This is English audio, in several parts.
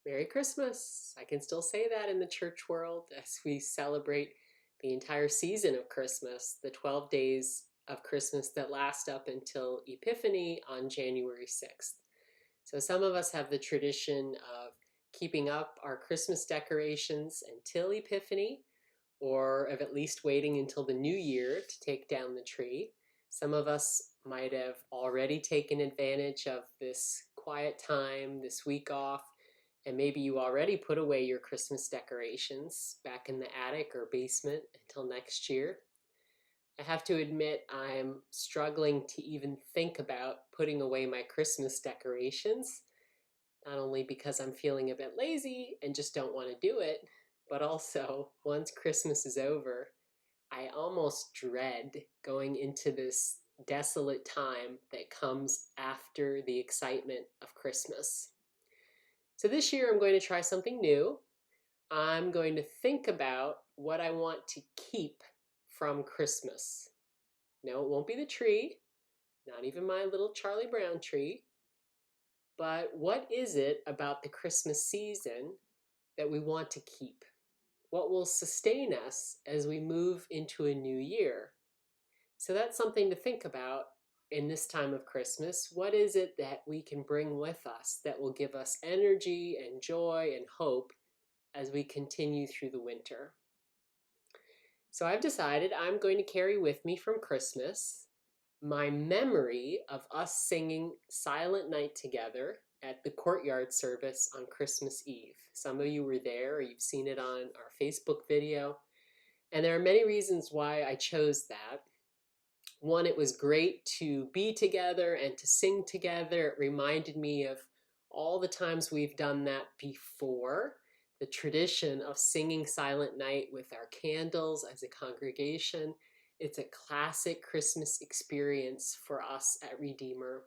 Merry Christmas. I can still say that in the church world as we celebrate the entire season of Christmas, the 12 days of Christmas that last up until Epiphany on January 6th. So some of us have the tradition of keeping up our Christmas decorations until Epiphany, or of at least waiting until the new year to take down the tree. Some of us might have already taken advantage of this quiet time, this week off, and maybe you already put away your Christmas decorations back in the attic or basement until next year. I have to admit, I'm struggling to even think about putting away my Christmas decorations, not only because I'm feeling a bit lazy and just don't want to do it, but also once Christmas is over, I almost dread going into this desolate time that comes after the excitement of Christmas. So this year I'm going to try something new. I'm going to think about what I want to keep from Christmas. No, it won't be the tree, not even my little Charlie Brown tree, but what is it about the Christmas season that we want to keep? What will sustain us as we move into a new year? So that's something to think about in this time of Christmas. What is it that we can bring with us that will give us energy and joy and hope as we continue through the winter? So I've decided I'm going to carry with me from Christmas my memory of us singing Silent Night together at the courtyard service on Christmas Eve. Some of you were there or you've seen it on our Facebook video. And there are many reasons why I chose that. One, it was great to be together and to sing together. It reminded me of all the times we've done that before. The tradition of singing Silent Night with our candles as a congregation. It's a classic Christmas experience for us at Redeemer.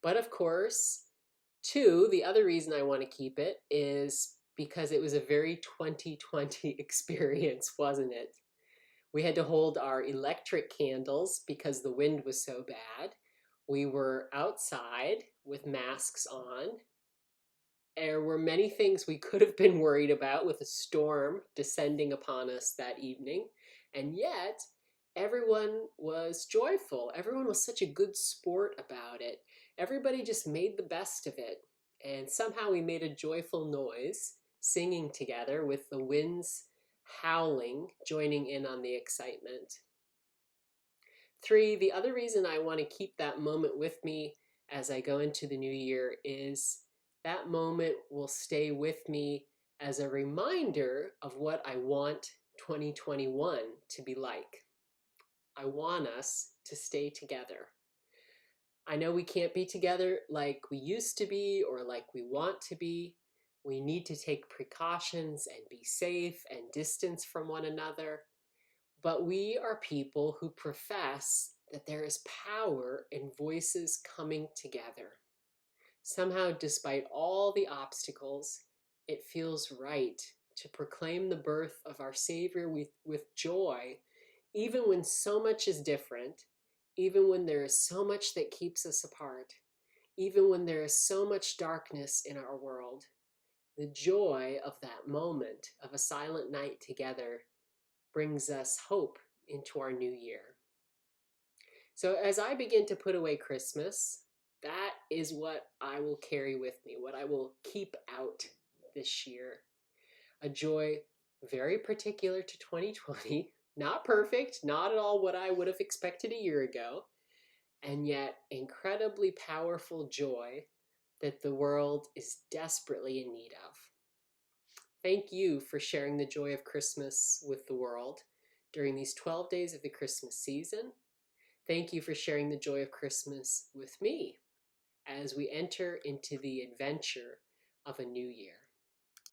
But of course, two, the other reason I want to keep it is because it was a very 2020 experience, wasn't it? We had to hold our electric candles because the wind was so bad. We were outside with masks on. There were many things we could have been worried about with a storm descending upon us that evening. And yet, everyone was joyful. Everyone was such a good sport about it. Everybody just made the best of it. And somehow we made a joyful noise, singing together with the winds howling, joining in on the excitement. Three, the other reason I want to keep that moment with me as I go into the new year is that moment will stay with me as a reminder of what I want 2021 to be like. I want us to stay together. I know we can't be together like we used to be or like we want to be. We need to take precautions and be safe and distance from one another. But we are people who profess that there is power in voices coming together. Somehow, despite all the obstacles, it feels right to proclaim the birth of our Savior with joy, even when so much is different, even when there is so much that keeps us apart, even when there is so much darkness in our world. The joy of that moment of a silent night together brings us hope into our new year. So as I begin to put away Christmas, that is what I will carry with me, what I will keep out this year. A joy very particular to 2020, not perfect, not at all what I would have expected a year ago, and yet incredibly powerful joy that the world is desperately in need of. Thank you for sharing the joy of Christmas with the world during these 12 days of the Christmas season. Thank you for sharing the joy of Christmas with me as we enter into the adventure of a new year.